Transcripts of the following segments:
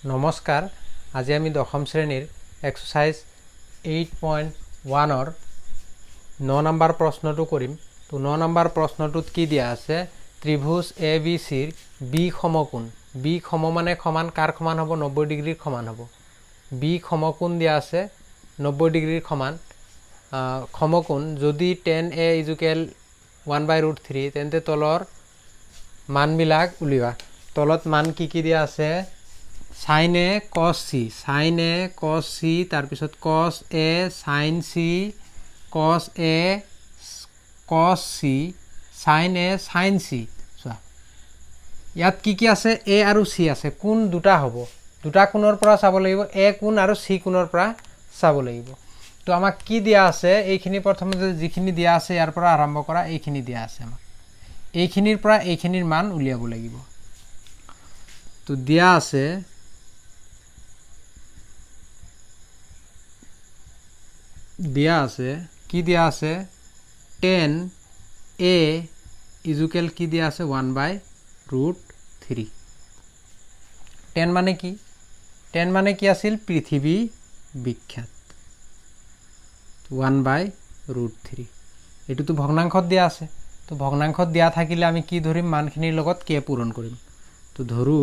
নমস্কাৰ আজি আমি দশম শ্ৰেণীৰ এক্সাৰসাইজ 8.1 9 নম্বৰ প্ৰশ্নটো কৰিম তো 9 নম্বৰ প্ৰশ্নটোত কি দিয়া আছে ত্ৰিভুজ ABC ৰ B সমকোণ B সম মানে সমান কাৰ সমান হ'ব 90 ডিগ্ৰীৰ সমান হ'ব B সমকোণ দিয়া আছে 90 ডিগ্ৰীৰ সমান সমকোণ যদি tan A = 1/√3 তেন্তে তলৰ মানবিলাক উলিওৱা তলত মান কি দিয়া আছে sin A cos C তাৰ পিছত cos A sin C cos A cos C sin A sin C চোৱা ইয়াত কি আছে A আৰু C আছে কোণ দুটা হ'ব দুটা কোণৰ পৰা চাব লাগিব A কোণ আৰু C কোণৰ পৰা চাব লাগিব তো আমাক কি দিয়া আছে এইখিনি প্ৰথমতে যিখিনি দিয়া আছে ইয়াৰ পৰা আৰম্ভ কৰা এইখিনি দিয়া আছে আমাক এইখিনিৰ পৰা এইখিনিৰ মান উলিয়াব লাগিব তো দিয়া আছে কি দিয়া আছে tan A = কি দিয়া আছে 1/√3 tan মানে কি আছিল পৃথিৱী বিখ্যাত 1/√3 এটোতো ভগ্নাংশত দিয়া আছে তো ভগ্নাংশত দিয়া থাকিলে আমি কি ধৰিম মানখিনিৰ লগত কে পূৰণ কৰিম তো ধৰু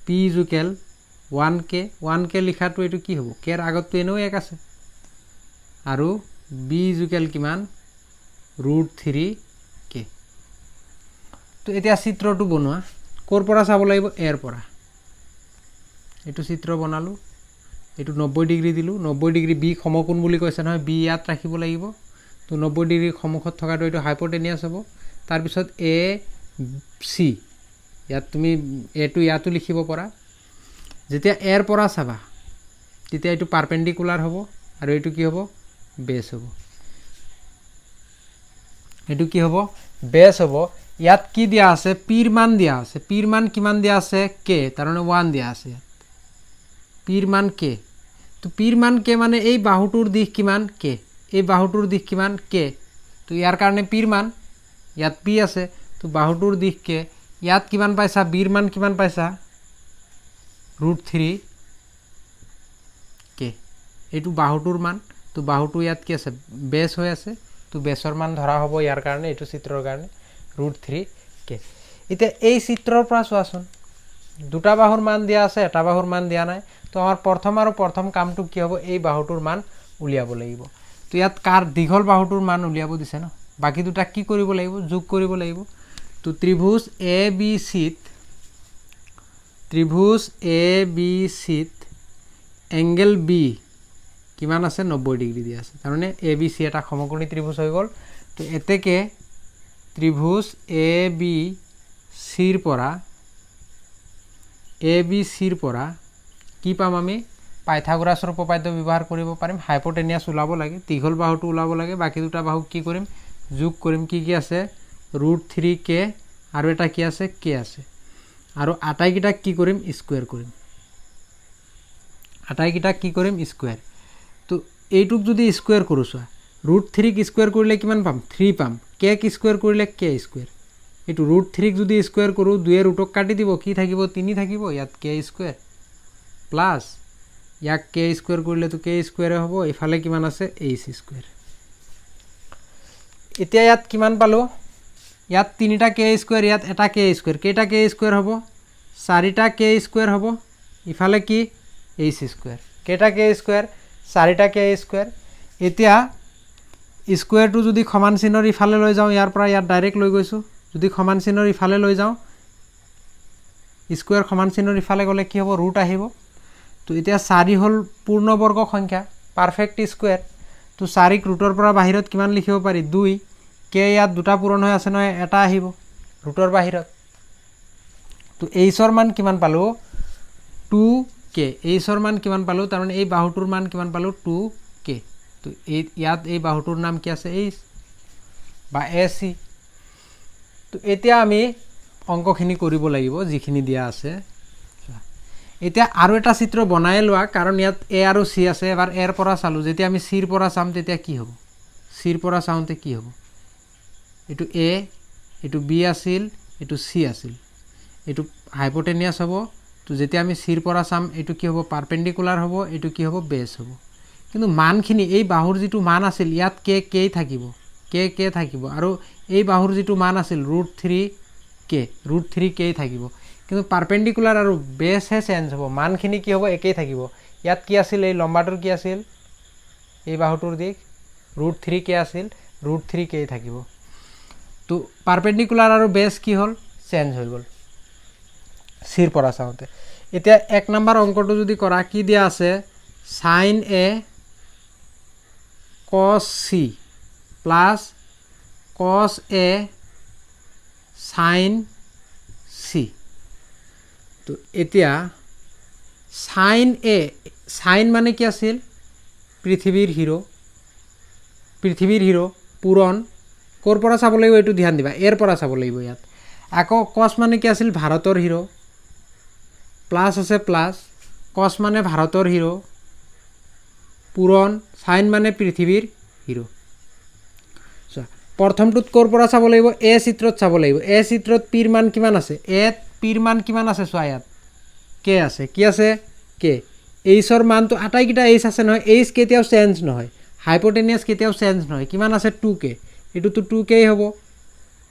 p = 1k লিখাটো এটো কি হ'ব k ৰ আগতটো এনেও 1 আছে আৰু b = কিমান √3k তো এতিয়া চিত্ৰটো বনোৱা কোৰ পৰা চাব লাগিব এৰ পৰা এটো চিত্ৰ বনালো এটো 90 ডিগ্ৰী দিলো 90 ডিগ্ৰী b সমকোণ বুলি কৈছে নহয় b ইয়াত ৰাখিব লাগিব তো 90 ডিগ্ৰী সমুখত থকাটো এটো হাইপোটেনিয়াছ হ'ব তাৰ পিছত a c ইয়াত তুমি এটো ইয়াতো লিখিব পৰা যেতিয়া এৰ পৰা চাবা তেতিয়া এটো পাৰপেন্ডিকুলাৰ হ'ব আৰু এটো কি হ'ব বেস হ'ব এটো কি হ'ব বেস হ'ব ইয়াত কি দিয়া আছে পিৰ মান দিয়া আছে পিৰ মান কিমান দিয়া আছে k তাৰমানে 1 দিয়া আছে পিৰ মান k তো পিৰ মান k মানে এই বাহুটোৰ দিশ কিমান k এই বাহুটোৰ দিশ কিমান k তো ইয়াৰ কাৰণে পিৰ মান ইয়াত p আছে তো বাহুটোৰ দিশ k ইয়াত কিমান পাইছা বিৰ মান কিমান পাইছা √3k এটো বাহুটোৰ মান তো বাহুটো ইয়াত কি আছে বেস হৈ আছে তো বেসৰ মান ধৰা হ'ব ইয়াৰ কাৰণে এটো চিত্ৰৰ কাৰণে √3k এতিয়া এই চিত্ৰৰ পৰা চোৱাচোন দুটা বাহুৰ মান দিয়া আছে এটা বাহুৰ মান দিয়া নাই তো আমাৰ প্ৰথম কামটো কি হ'ব এই বাহুটোৰ মান উলিয়াব লাগিব তো ইয়াত কাৰ দীঘল বাহুটোৰ মান উলিয়াব দিছে ন বাকি দুটা কি কৰিব লাগিব যোগ কৰিব লাগিব তো ত্ৰিভুজ ABC ত এংগল B কিমান আছে 90 ডিগ্ৰী দিয়া আছে তাৰমানে ABC এটা সমকোণী ত্ৰিভুজ হৈ গল তো এতেকে ত্ৰিভুজ ABC ৰ পৰা কি পাম আমি পাইথাগোৰাছৰ উপপাদ্য ব্যৱহাৰ কৰিব পাৰিম হাইপোটেনিয়াছ ওলাব লাগে দীঘল বাহুটো ওলাব লাগে বাকি দুটা বাহু কি কৰিম যোগ কৰিম কি আছে √3k আৰু এটা কি আছে k আছে আৰু আটাইকিটা কি কৰিম স্কয়াৰ কৰিম স্কয়াৰ তো এইটুক যদি স্কয়াৰ কৰো চোৱা √3 ক স্কয়াৰ কৰিলে কিমান পাম 3 পাম k ক স্কয়াৰ কৰিলে k স্কয়াৰ এটো √3 ক যদি স্কয়াৰ কৰো 2 এৰ ৰুটক কাটি দিব কি থাকিব 3 থাকিব ইয়াত k স্কয়াৰ প্লাস ইয়াক k স্কয়াৰ কৰিলে তো k স্কয়াৰ হ'ব ইফালে কিমান আছে h স্কয়াৰ এতিয়া ইয়াত কিমান পালো ইয়াত 3টা k স্কয়াৰ ইয়াত এটা k স্কয়াৰ কেটা k স্কয়াৰ হ'ব 4টা k স্কয়াৰ হ'ব ইফালে কি h স্কয়াৰ কেটা k স্কয়াৰ 4টা k স্কয়াৰ এতিয়া স্কয়াৰটো যদি সমান চিহ্নৰ ইফালে লৈ যাও ইয়াৰ পৰা ইয়াত ডাইৰেক্ট লৈ গৈছো যদি সমান চিহ্নৰ ইফালে লৈ যাও স্কয়াৰ সমান চিহ্নৰ ইফালে গলে কি হ'ব ৰুট আহিব তো এতিয়া 4 হল পূৰ্ণবৰ্গ সংখ্যা পাৰফেক্ট স্কয়াৰ তো 4 ক ৰুটৰ পৰা বাহিৰত কিমান লিখিব পাৰি 2 k ইয়াত দুটা পূৰণ হৈ আছে নহয় এটা আহিব ৰুটৰ বাহিৰত তো h ৰ মান কিমান পালো 2k h ৰ মান কিমান পালো তাৰমানে এই বাহুটোৰ মান কিমান পালো 2k তো ইয়াত এই বাহুটোৰ নাম কি আছে h বা AC তো এতিয়া আমি অঙ্কখিনি কৰিব লাগিব যিখিনি দিয়া আছে এতিয়া আৰু এটা চিত্ৰ বনাই লোৱা কাৰণ ইয়াত a আৰু c আছে এবাৰ a ৰ পৰা চালো যেতিয়া আমি c ৰ পৰা চাম তেতিয়া কি হ'ব c ৰ পৰা চাওঁতে কি হ'ব এটো a এটো b আছিল এটো c আছিল এটো হাইপোটেনিয়াছ হ'ব তো যেতিয়া আমি চিৰ পৰা চাম এইটো কি হ'ব পাৰপেণ্ডিকুলাৰ হ'ব এইটো কি হ'ব বেছ হ'ব কিন্তু মানখিনি এই বাহুৰ যিটো মান আছিল ইয়াত কে থাকিব কে থাকিব আৰু এই বাহুৰ যিটো মান আছিল √3 কে থাকিব কিন্তু পাৰপেণ্ডিকুলাৰ আৰু বেছহে চেঞ্জ হ'ব মানখিনি কি হ'ব একেই থাকিব ইয়াত কি আছিল এই লম্বাটোৰ কি আছিল এই বাহুটোৰ দিশ √3 কে আছিল √3 কে থাকিব তো পাৰপেণ্ডিকুলাৰ আৰু বেছ কি হ'ল চেঞ্জ হৈ গ'ল চিৰ পৰা চাওঁতে এতিয়া 1 নম্বৰ অংকটো যদি কৰা কি দিয়া আছে sin a cos c plus cos a sin c তো এতিয়া sin a sin মানে কি আছিল পৃথিৱীৰ হিৰো পূৰণ ক'ৰ পৰা চাব লাগিব এইটো ধ্যান দিবা এৰ পৰা চাব লাগিব ইয়াত আকৌ cos মানে কি আছিল ভাৰতৰ হিৰো প্লাস আছে প্লাস cos মানে ভাৰতৰ হিৰো পূৰণ sin মানে পৃথিৱীৰ হিৰো প্ৰথমটোত ক'ৰ পৰা চাব লাগিব এ চিত্ৰত চাব লাগিব এ চিত্ৰত পিৰ মান কিমান আছে এ পিৰ মান কিমান আছে চোৱা ইয়াত কে আছে কি আছে কে এইচৰ মানটো আটাইকেইটা এইচ আছে নহয় এইচ কেতিয়াও চেঞ্জ নহয় হাইপোটেনিয়াছ কেতিয়াও চেঞ্জ নহয় কিমান আছে 2k এটোতো 2k হ'ব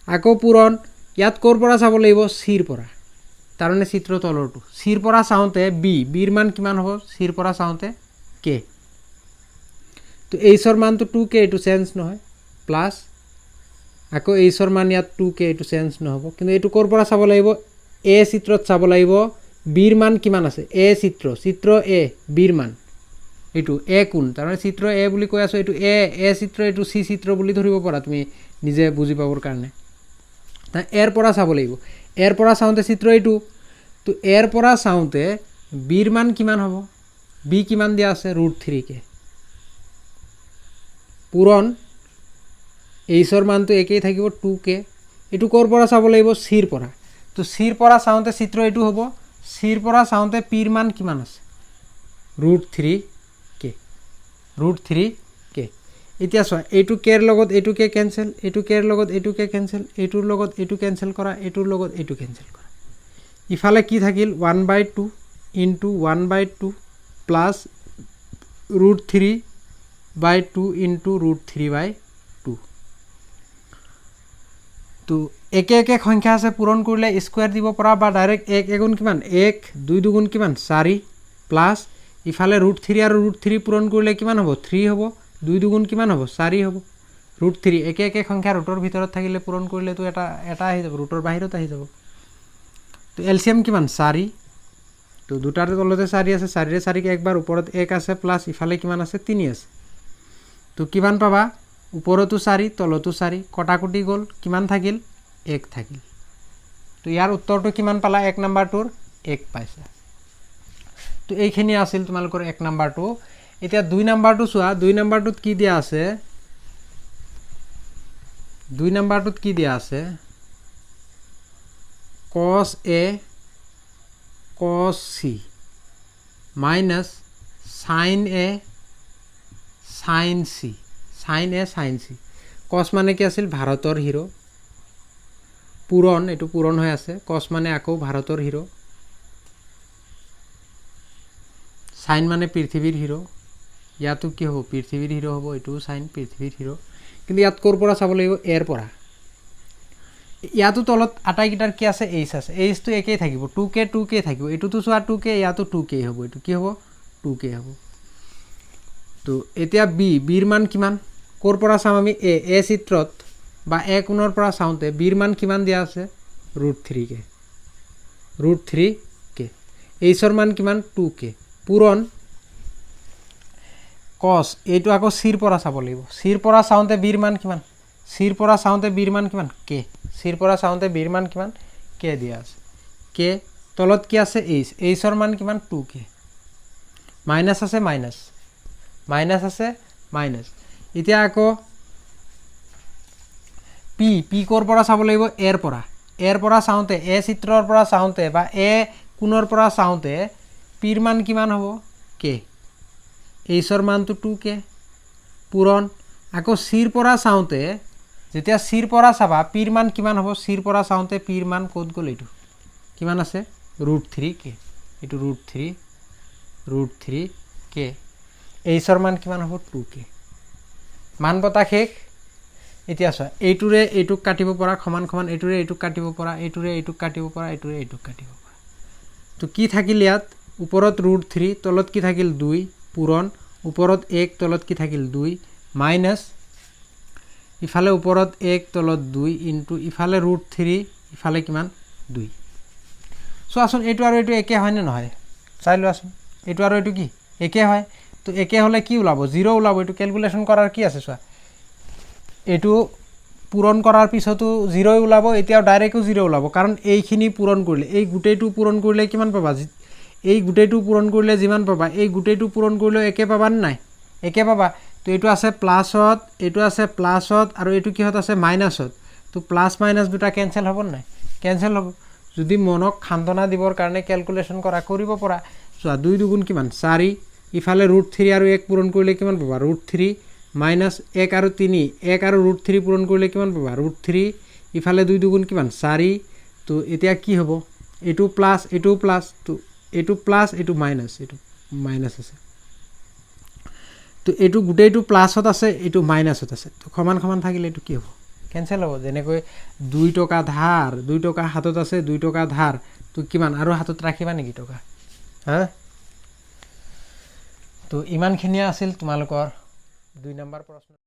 আকৌ পূৰণ ইয়াত ক'ৰ পৰা চাব লাগিব চিৰ পৰা তাৰমানে চিত্ৰ তলৰটো চিৰ পৰা চাওঁতে বিৰ মান কিমান হ'ব চিৰ পৰা চাওঁতে কে তো এইচৰ মানটো 2k এটো চেঞ্জ নহয় প্লাস আকৌ এইচৰ মান ইয়াত 2k এটো চেঞ্জ নহব কিন্তু এটো ক'ৰ পৰা চাব লাগিব এ চিত্ৰত চাব লাগিব বিৰ মান কিমান আছে এ চিত্ৰ এ বিৰ মান এটো এ কোণ তাৰমানে চিত্ৰ এ বুলি কৈ আছো এটো এ চিত্ৰ এটো সি চিত্ৰ বুলি ধৰিব পাৰা তুমি নিজে বুজি পাবৰ কাৰণে তা এৰ পৰা চাব লাগিব এৰ পৰা চাওঁতে চিত্ৰ এটো তো এৰ পৰা চাওঁতে বিৰ মান কিমান হ'ব বি কিমান দিয়া আছে √3 কে পূৰণ এইচৰ মানটো একেই থাকিব 2k এটো ক'ৰ পৰা চাব লাগিব চিৰ পৰা তো চিৰ পৰা চাওঁতে চিত্ৰ এটো হ'ব চিৰ পৰা চাওঁতে পিৰ মান কিমান আছে √3 কে এতিয়া চোৱা এইটো কেৰ লগত এইটো কে কেনসেল এইটো কেৰ লগত এইটো কে কেনসেল এইটোৰ লগত এইটো কেনসেল কৰা এইটোৰ লগত এইটো কেনসেল কৰা ইফালে কি থাকিল 1/2 ইনটু 1/2 প্লাস √3/2 ইনটু √3/2 তো একে একে সংখ্যা আছে পূৰণ কৰিলে স্কয়াৰ দিব পৰা বা ডাইৰেক্ট 1 এগুণ কিমান 1 2 দুগুণ কিমান 4 প্লাস ইফালে √3 আৰু √3 পূৰণ কৰিলে কিমান হ'ব 3 হ'ব 2 দুগুণ কিমান হ'ব 4 হ'ব √3 একে একে সংখ্যা ৰুটৰ ভিতৰত থাকিলে পূৰণ কৰিলে তো এটা আহি যাব ৰুটৰ বাহিৰত আহি যাব তো এলসিএম কিমান 4 তো দুটাৰ তলতে 4 আছে 4 ৰে 4 কে একবাৰ ওপৰত 1 আছে প্লাস ইফালে কিমান আছে 3 আছে তো কিমান পাবা ওপৰতো 4 তলতো 4 কটাকুটি গল কিমান থাকিল 1 থাকিল তো ইয়াৰ উত্তৰটো কিমান পালা 1 নম্বৰটোৰ 1 পাইছা তো এইখিনি আছিল তোমালোকৰ 1 নম্বৰটো এতিয়া 2 নম্বৰটো চোৱা 2 নম্বৰটোত কি দিয়া আছে 2 নম্বৰটোত কি দিয়া আছে cos a cos c minus sin a sin c cos মানে কি আছিল ভাৰতৰ হিৰো পূৰণ এটো পূৰণ হৈ আছে cos মানে আকৌ ভাৰতৰ হিৰো sin মানে পৃথিৱীৰ হিৰো ইয়াতো কি হ'ব পৃথিৱীৰ হিৰো হ'ব এটো sin পৃথিৱীৰ হিৰো কিন্তু ইয়াত ক'ৰ পৰা চাব লাগিব এৰ পৰা ইয়াতো তলত আটাইকেইটাৰ কি আছে এইচ আছে এইচ তো একেই থাকিব 2k থাকিব এটোতো চোৱা 2k ইয়াতো 2k হ'ব এটো কি হ'ব 2k হ'ব তো এতিয়া বিৰ মান কিমান ক'ৰ পৰা চাম আমি এ চিত্ৰত বা এ কোণৰ পৰা চাওঁতে বিৰ মান কিমান দিয়া আছে √3 কে এইচৰ মান কিমান 2k পূৰণ cos এইটো আকৌ চিৰ পৰা চাব লাগিব চিৰ পৰা চাওঁতে বিৰ মান কিমান চিৰ পৰা চাওঁতে বিৰ মান কিমান কে চিৰ পৰা চাওঁতে বিৰ মান কিমান কে দিয়া আছে কে তলত কি আছে এইচৰ মান কিমান 2k মাইনাস আছে মাইনাস আছে মাইনাস এতিয়া আকৌ পি ক'ৰ পৰা চাব লাগিব এৰ পৰা চাওঁতে এ চিত্ৰৰ পৰা চাওঁতে বা এ কোণৰ পৰা চাওঁতে পিৰ মান কিমান হ'ব কে এইচৰ মানটো 2k পূৰণ আকৌ চিৰ পৰা চাওঁতে যেতিয়া চিৰ পৰা চাবা পিৰ মান কিমান হ'ব চিৰ পৰা চাওঁতে পিৰ মান ক'ত গ'ল এইটো কিমান আছে √3k এইটো √3 k এইচৰ মান কিমান হ'ব 2k মান পতা শেষ এতিয়া চোৱা এইটোৰে এইটোক কাটিব পৰা সমান সমান এইটোৰে এইটোক কাটিব পৰা এইটোৰে এইটোক কাটিব পৰা এইটোৰে এইটোক কাটিব পৰা তো কি থাকিল ইয়াত ওপৰত √3 তলত কি থাকিল 2 পূৰণ ওপৰত 1 তলত কি থাকিল 2 মাইনাস ইফালে ওপৰত 1 তলত 2 ইনটু ইফালে √3 ইফালে কিমান 2 সো আসুন এইটো আৰু এইটো একে হয় নে নহয় চাই লোৱাচোন এইটো আৰু এইটো কি একে হয় তো একে হলে কি ওলাব 0 ওলাব এইটো ক্যালকুলেশন কৰাৰ কি আছে চোৱা এইটো পূৰণ কৰাৰ পিছতো 0 ওলাব এতিয়াও ডাইৰেক্টও 0 ওলাব কাৰণ এইখিনি পূৰণ কৰিলে এই গুটেইটো পূৰণ কৰিলে কিমান পাবা এই গুটেইটো পূৰণ কৰিলে যিমান পাবা এই গুটেইটো পূৰণ কৰিলে একে পাবা নাই একে পাবা তো এইটো আছে প্লাসত এইটো আছে প্লাসত আৰু এইটো কিহত আছে মাইনাসত তো প্লাস মাইনাস দুটা ক্যান্সেল হ'ব নাই ক্যান্সেল হ'ব যদি মনক খান্তনা দিবৰ কাৰণে ক্যালকুলেশন কৰিব পৰা চোৱা 2 দুগুণ কিমান 4 ইফালে √3 আৰু 1 পূৰণ কৰিলে কিমান পাবা √3 মাইনাস 1 আৰু 3 1 আৰু √3 পূৰণ কৰিলে কিমান পাবা √3 ইফালে 2 দুগুণ কিমান 4 তো এতিয়া কি হ'ব এটো প্লাস তো এটো প্লাস এটো মাইনাস আছে তো এটো গুটেইটো প্লাসত আছে এটো মাইনাসত আছে তো সমান সমান থাকিলে এটো কি হ'ব ক্যান্সেল হ'ব যেনেকৈ 2 টকা ধাৰ 2 টকা হাতত আছে 2 টকা ধাৰ তো কিমান আৰু হাতত ৰাখিবা নেকি টকা হা তো ইমানখিনিয়া আছিল তোমালোকৰ 2 নম্বৰ প্ৰশ্ন